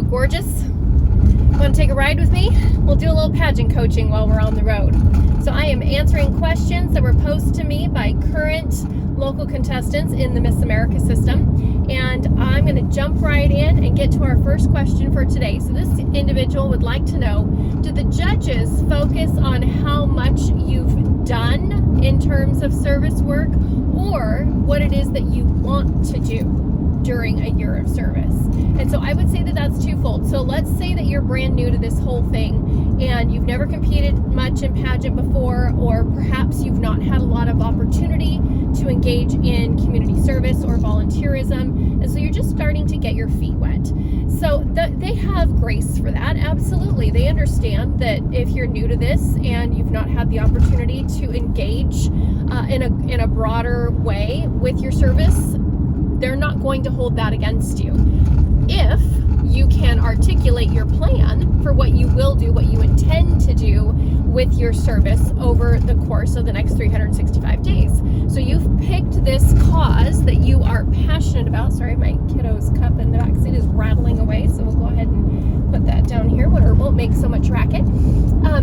Gorgeous? Want to take a ride with me? We'll do a little pageant coaching while we're on the road. So I am answering questions that were posed to me by current local contestants in the Miss America system. And I'm going to jump right in and get to our first question for today. So this individual would like to know, do the judges focus on how much you've done in terms of service work, or what it is that you want to do during a year of service? And so I would say that that's twofold. So let's say that you're brand new to this whole thing and you've never competed much in pageant before, or perhaps you've not had a lot of opportunity to engage in community service or volunteerism, and so you're just starting to get your feet wet. So they have grace for that. Absolutely. They understand that if you're new to this and you've not had the opportunity to engage in a broader way with your service, they're not going to hold that against you. If you can articulate your plan for what you will do, what you intend to do with your service over the course of the next 365 days. So you've picked this cause that you are passionate about. Sorry, my kiddo's cup in the back seat is rattling away, so we'll go ahead and put that down here where it won't make so much racket.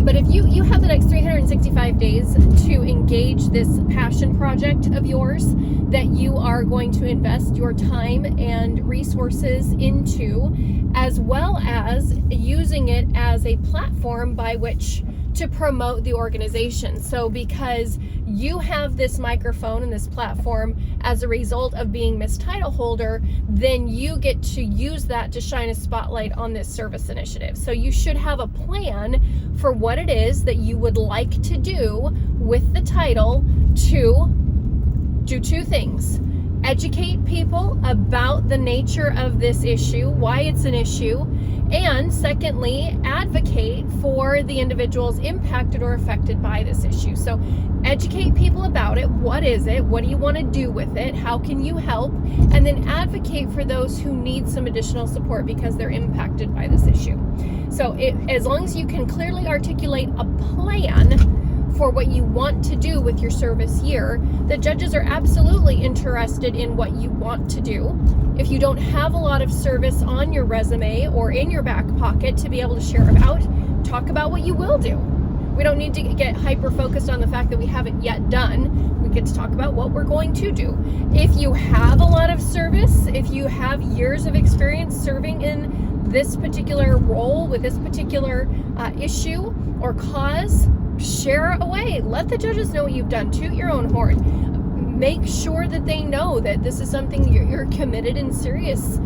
But if you have the next 365 days to engage this passion project of yours that you are going to invest your time and resources into, as well as using it as a platform by which to promote the organization. So because you have this microphone and this platform as a result of being Miss Title Holder, then you get to use that to shine a spotlight on this service initiative. So you should have a plan for what it is that you would like to do with the title to do two things: educate people about the nature of this issue, why it's an issue, and secondly, advocate for the individuals impacted or affected by this issue. So educate people about it. What is it? What do you want to do with it? How can you help? And then advocate for those who need some additional support because they're impacted by this issue. So as long as you can clearly articulate a plan for what you want to do with your service year, the judges are absolutely interested in what you want to do. If you don't have a lot of service on your resume or in your back pocket to be able to share about, talk about what you will do. We don't need to get hyper focused on the fact that we haven't yet done. We get to talk about what we're going to do. If you have a lot of service, if you have years of experience serving in this particular role with this particular issue or cause, share away. Let the judges know what you've done. Toot your own horn. Make sure that they know that this is something you're committed and serious,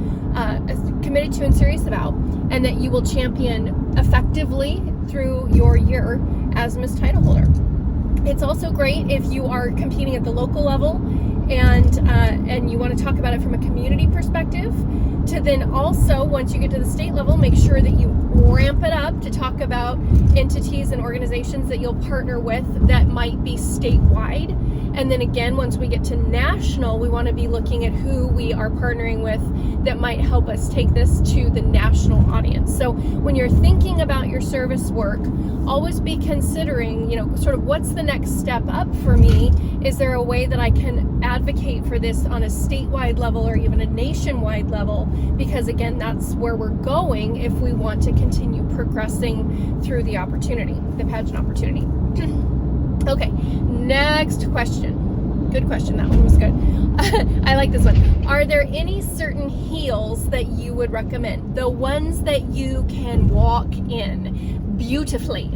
committed to and serious about, and that you will champion effectively through your year as Miss Title Holder. It's also great if you are competing at the local level and you want to talk about it from a community perspective, to then also, once you get to the state level, make sure that you ramp it up to talk about entities and organizations that you'll partner with that might be statewide. And then again, once we get to national, we want to be looking at who we are partnering with that might help us take this to the national audience. So when you're thinking about your service work, always be considering, sort of what's the next step up for me? Is there a way that I can advocate for this on a statewide level or even a nationwide level? Because again, that's where we're going if we want to continue progressing through the opportunity, the pageant opportunity. Okay, next question. Good question. That one was good. I like this one. Are there any certain heels that you would recommend? The ones that you can walk in beautifully.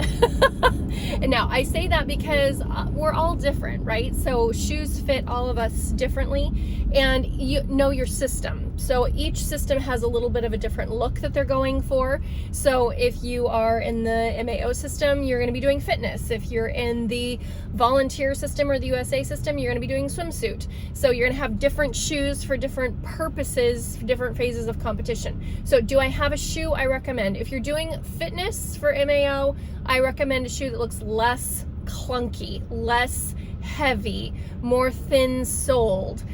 And now I say that because we're all different, right? So shoes fit all of us differently, and you know your system. So each system has a little bit of a different look that they're going for. So if you are in the MAO system, you're going to be doing fitness. If you're in the volunteer system or the USA system, you're going to be doing swimsuit. So you're going to have different shoes for different purposes, for different phases of competition. So do I have a shoe I recommend? If you're doing fitness for MAO, I recommend a shoe that looks less clunky, less heavy, more thin-soled,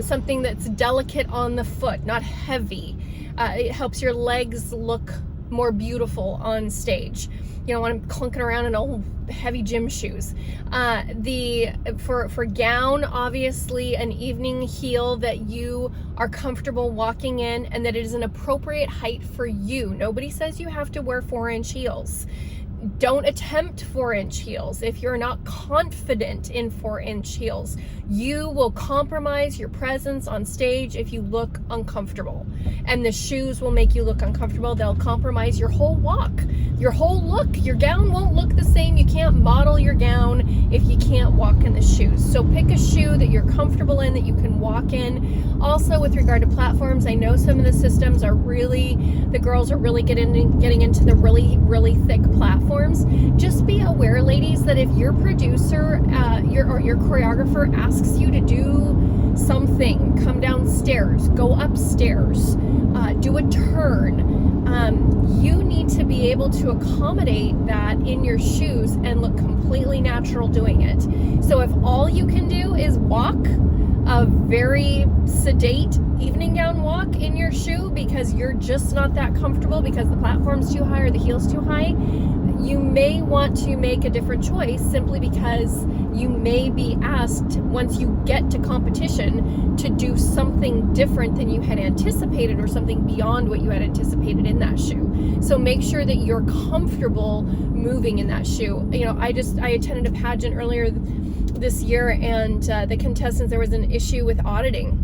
something that's delicate on the foot, not heavy. It helps your legs look more beautiful on stage. You don't want them clunking around in old heavy gym shoes. For gown, obviously an evening heel that you are comfortable walking in and that it is an appropriate height for you. Nobody says you have to wear 4-inch heels. Don't attempt 4-inch heels. If you're not confident in 4-inch heels, you will compromise your presence on stage if you look uncomfortable. And the shoes will make you look uncomfortable. They'll compromise your whole walk, your whole look. Your gown won't look the same. You can't model your gown if you can't walk in the shoes. So pick a shoe that you're comfortable in, that you can walk in. Also, with regard to platforms, I know some of the systems are the girls are really getting into the really thick platforms. Just be aware, ladies, that if your producer your choreographer asks you to do something, come downstairs, go upstairs, do a turn, you need to be able to accommodate that in your shoes and look completely natural doing it. So if all you can do is walk a very sedate evening gown walk in your shoe because you're just not that comfortable because the platform's too high or the heel's too high, you may want to make a different choice simply because you may be asked once you get to competition to do something different than you had anticipated or something beyond what you had anticipated in that shoe. So make sure that you're comfortable moving in that shoe. You know, I attended a pageant earlier this year, and the contestants, there was an issue with auditing,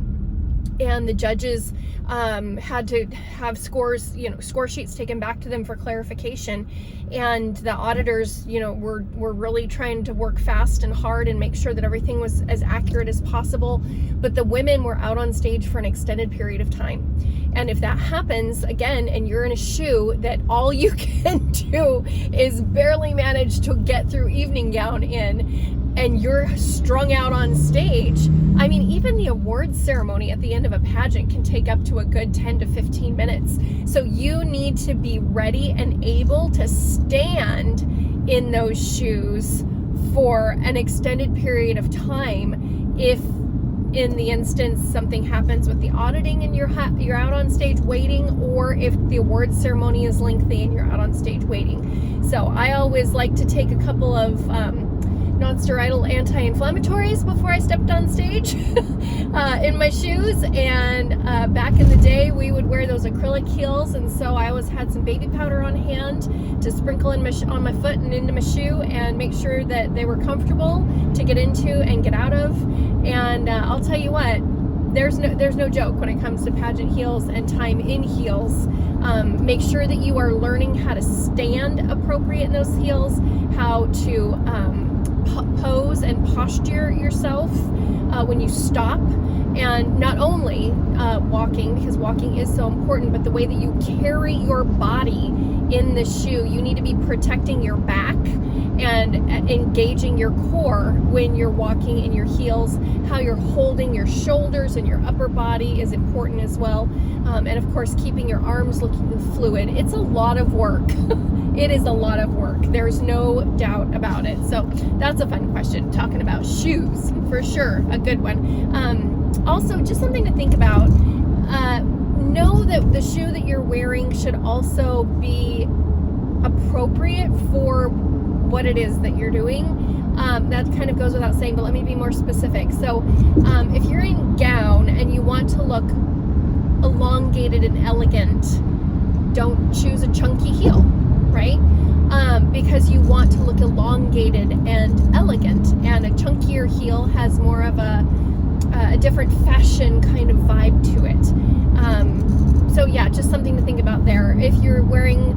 and the judges had to have score sheets taken back to them for clarification, and the auditors, were really trying to work fast and hard and make sure that everything was as accurate as possible, but the women were out on stage for an extended period of time. And if that happens again, and you're in a shoe that all you can do is barely manage to get through evening gown in, and you're strung out on stage, I mean, even the awards ceremony at the end of a pageant can take up to a good 10 to 15 minutes. So you need to be ready and able to stand in those shoes for an extended period of time if, in the instance, something happens with the auditing and you're out on stage waiting, or if the awards ceremony is lengthy and you're out on stage waiting. So I always like to take a couple of non-steroidal anti-inflammatories before I stepped on stage in my shoes, and back in the day we would wear those acrylic heels, and so I always had some baby powder on hand to sprinkle on my foot and into my shoe and make sure that they were comfortable to get into and get out of. And I'll tell you what, there's no joke when it comes to pageant heels and time in heels. Make sure that you are learning how to stand appropriate in those heels, how to pose and posture yourself when you stop, and not only walking, because walking is so important, but the way that you carry your body in the shoe. You need to be protecting your back and engaging your core when you're walking in your heels. How you're holding your shoulders and your upper body is important as well, and of course keeping your arms looking fluid. It's a lot of work. It is a lot of work. There's no doubt about it. So that's a fun question, talking about shoes, for sure, a good one. Also, just something to think about. Know that the shoe that you're wearing should also be appropriate for what it is that you're doing. That kind of goes without saying, but let me be more specific. So if you're in gown and you want to look elongated and elegant, don't choose a chunky heel, right? Because you want to look elongated and elegant, and a chunkier heel has more of a different fashion kind of vibe to it. So yeah, just something to think about there. If you're wearing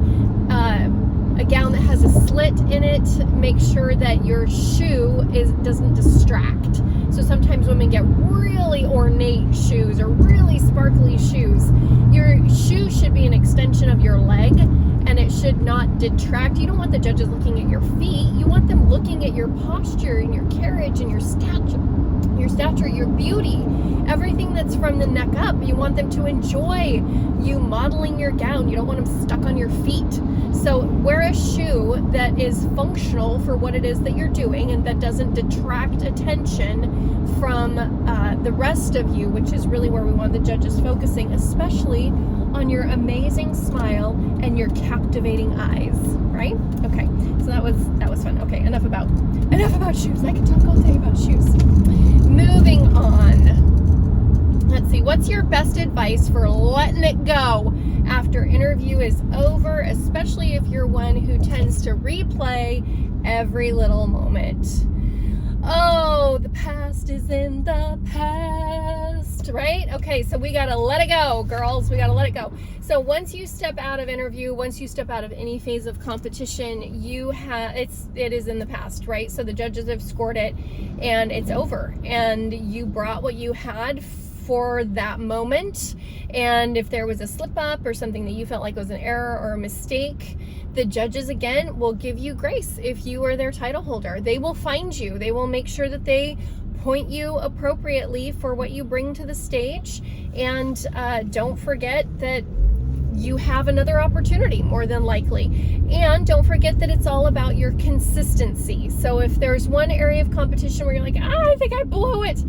a gown that has a slit in it, make sure that your shoe doesn't distract. So sometimes women get really ornate shoes or really sparkly shoes. Your shoe should be an extension of your leg, and it should not detract. You don't want the judges looking at your feet. You want them looking at your posture and your carriage and your stature, your beauty, everything that's from the neck up. You want them to enjoy you modeling your gown. You don't want them stuck on your feet. So wear a shoe that is functional for what it is that you're doing and that doesn't detract attention from the rest of you, which is really where we want the judges focusing, especially on your amazing smile and your captivating eyes, right? Okay, so that was fun. Okay, enough about shoes. I can talk all day about shoes. Moving on. Let's see, what's your best advice for letting it go after interview is over, especially if you're one who tends to replay every little moment? Oh, the past is in the past, right? Okay, so we gotta let it go, girls. We gotta let it go. So once you step out of interview, once you step out of any phase of competition, it is in the past, right? So the judges have scored it and it's over, and you brought what you had for that moment. And if there was a slip up or something that you felt like was an error or a mistake, the judges again will give you grace. If you are their title holder, they will find you. They will make sure that they point you appropriately for what you bring to the stage. And don't forget that you have another opportunity, more than likely. And don't forget that it's all about your consistency. So if there's one area of competition where you're like, I think I blew it,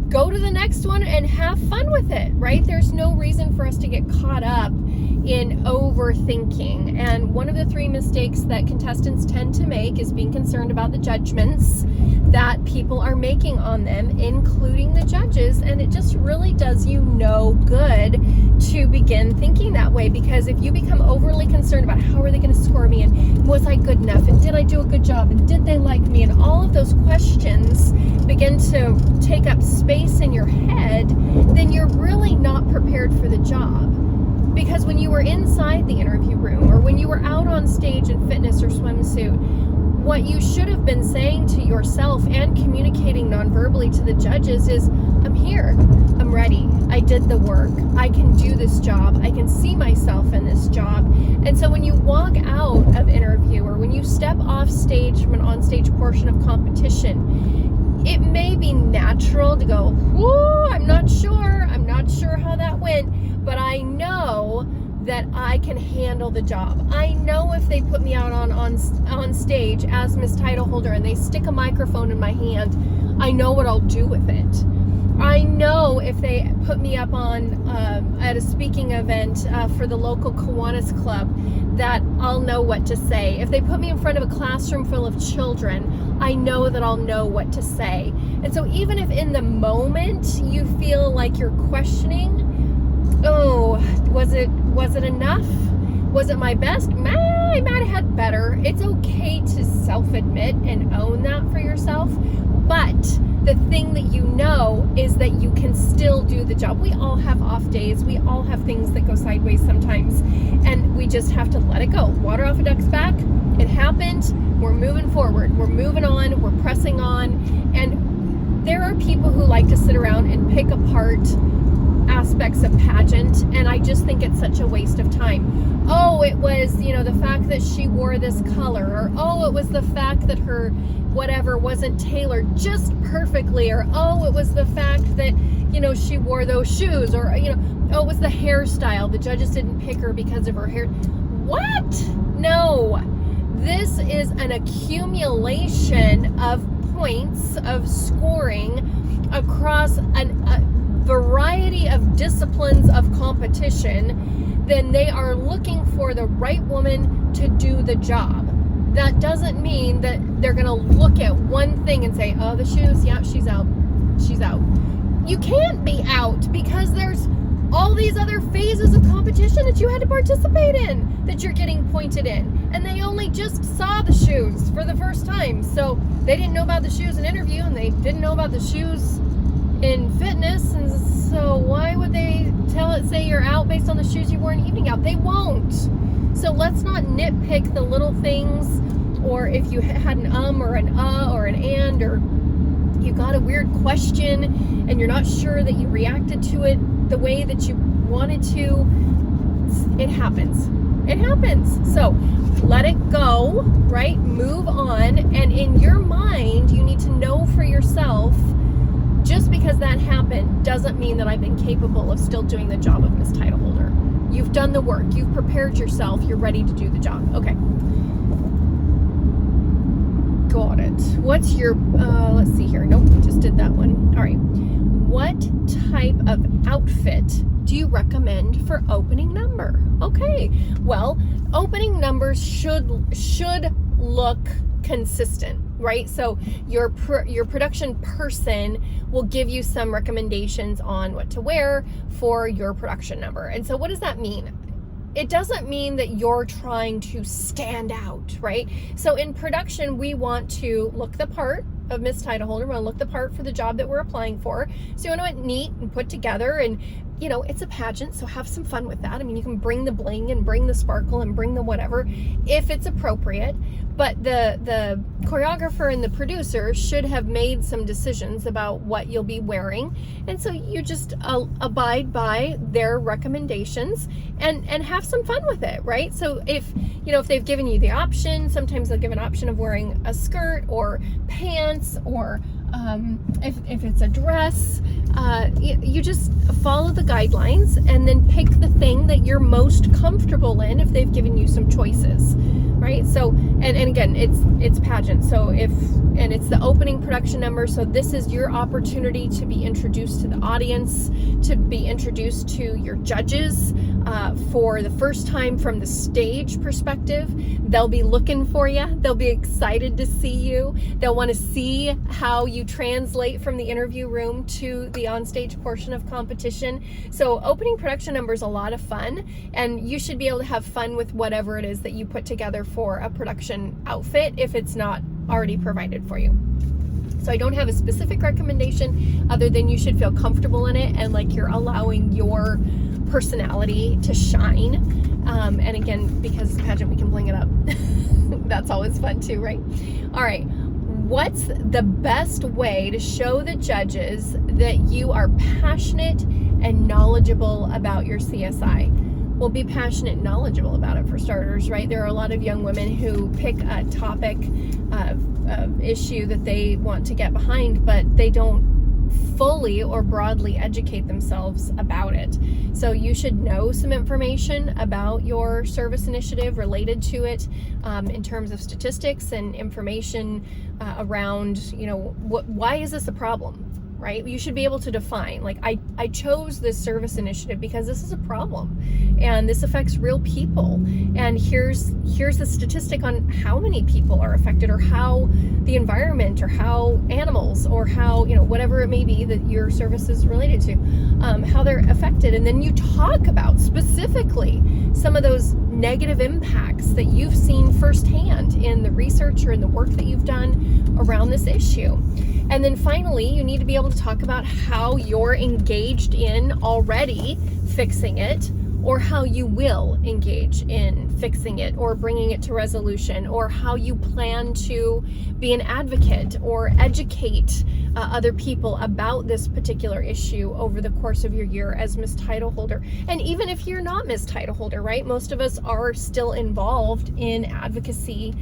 go to the next one and have fun with it, right? There's no reason for us to get caught up in overthinking. And one of the 3 mistakes that contestants tend to make is being concerned about the judgments that people are making on them, including the judges. And it just really does you no good to begin thinking that way, because if you become overly concerned about how are they going to score me, and was I good enough, and did I do a good job, and did they like me, and all of those questions begin to take up space in your head, then you're really not prepared for the job. Because when you were inside the interview room, or when you were out on stage in fitness or swimsuit, what you should have been saying to yourself and communicating non-verbally to the judges is, I'm here, I'm ready, I did the work, I can do this job, I can see myself in this job. And so when you walk out of interview, or when you step off stage from an onstage portion of competition, it may be natural to go, whoo, I'm not sure how that went, but I know that I can handle the job. I know if they put me out on stage as Miss Title Holder and they stick a microphone in my hand, I know what I'll do with it. I know if they put me up on at a speaking event for the local Kiwanis Club, that I'll know what to say. If they put me in front of a classroom full of children, I know that I'll know what to say. And so even if in the moment you feel like you're questioning, oh, was it enough? Was it my best? I might have had better. It's okay to self-admit and own that for yourself. But the thing that you know is that you can still do the job. We all have off days. We all have things that go sideways sometimes. And we just have to let it go. Water off a duck's back. It happened. We're moving forward. We're moving on. We're pressing on. And there are people who like to sit around and pick apart aspects of pageant, and I just think it's such a waste of time. Oh, it was, the fact that she wore this color, or oh, it was the fact that her whatever wasn't tailored just perfectly, or oh, it was the fact that, she wore those shoes, or, oh, it was the hairstyle. The judges didn't pick her because of her hair. What? No. This is an accumulation of points of scoring across a variety of disciplines of competition. Then they are looking for the right woman to do the job. That doesn't mean that they're going to look at one thing and say, oh, the shoes, yeah, she's out. You can't be out, because there's all these other phases of competition that you had to participate in that you're getting pointed in. And they only just saw the shoes for the first time. So they didn't know about the shoes in interview, and they didn't know about the shoes in fitness, and so why would they say you're out based on the shoes you wore in evening out? They won't. So let's not nitpick the little things, or if you had an or an or an and, or you got a weird question and you're not sure that you reacted to it the way that you wanted to. It happens. So let it go, right? Move on. And in your mind, you need to know for yourself, just because that happened doesn't mean that I've been capable of still doing the job of Miss Title Holder. You've done the work. You've prepared yourself. You're ready to do the job. Okay. Got it. What's your, let's see here. Nope, just did that one. All right. What type of outfit do you recommend for opening number? Okay, well, opening numbers should look consistent, right? So your production person will give you some recommendations on what to wear for your production number. And so what does that mean? It doesn't mean that you're trying to stand out, right? So in production, we want to look the part of Miss Title Holder. We want to look the part for the job that we're applying for. So you want to look neat and put together, and you know, it's a pageant, so have some fun with that. I mean, you can bring the bling and bring the sparkle and bring the whatever if it's appropriate, but the choreographer and the producer should have made some decisions about what you'll be wearing, and so you just abide by their recommendations and have some fun with it, right? So if they've given you the option, sometimes they'll give an option of wearing a skirt or pants, or if it's a dress, you just follow the guidelines and then pick the thing that you're most comfortable in if they've given you some choices, right? So, and again, it's pageant. So and it's the opening production number. So this is your opportunity to be introduced to the audience, to be introduced to your judges for the first time from the stage perspective. They'll be looking for you. They'll be excited to see you. They'll want to see how you translate from the interview room to the onstage portion of competition. So opening production number is a lot of fun, and you should be able to have fun with whatever it is that you put together for a production outfit if it's not already provided for you. So I don't have a specific recommendation other than you should feel comfortable in it and like you're allowing your personality to shine. And again, because it's a pageant, we can bling it up. That's always fun too, right? All right. What's the best way to show the judges that you are passionate and knowledgeable about your CSI? Well, be passionate and knowledgeable about it, for starters, right? There are a lot of young women who pick a topic of issue that they want to get behind, but they don't fully or broadly educate themselves about it. So you should know some information about your service initiative related to it, in terms of statistics and information around, why is this a problem? Right? You should be able to define, like, I chose this service initiative because this is a problem and this affects real people, and here's the statistic on how many people are affected, or how the environment, or how animals, or how, whatever it may be that your service is related to, how they're affected. And then you talk about specifically some of those negative impacts that you've seen firsthand in the research or in the work that you've done around this issue. And then finally, you need to be able to talk about how you're engaged in already fixing it, or how you will engage in fixing it or bringing it to resolution, or how you plan to be an advocate or educate other people about this particular issue over the course of your year as Miss Title Holder. And even if you're not Miss Title Holder, right? Most of us are still involved in advocacy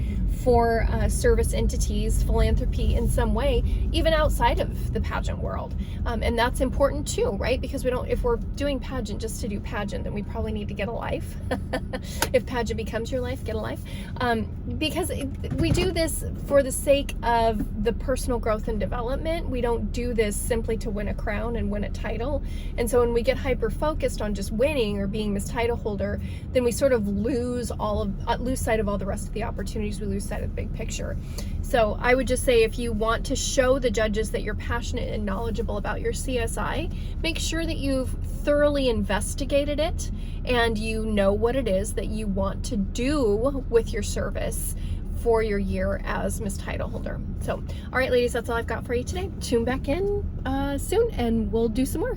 for service entities, philanthropy in some way, even outside of the pageant world. And that's important too, right? Because if we're doing pageant just to do pageant, then we probably need to get a life. If pageant becomes your life, get a life. Because we do this for the sake of the personal growth and development. We don't do this simply to win a crown and win a title. And so when we get hyper focused on just winning or being Miss Title Holder, then we sort of lose sight of all the rest of the opportunities. We lose sight of the big picture. So I would just say, if you want to show the judges that you're passionate and knowledgeable about your CSI, make sure that you've thoroughly investigated it and you know what it is that you want to do with your service for your year as Miss Title Holder. So, all right, ladies, that's all I've got for you today. Tune back in soon and we'll do some more.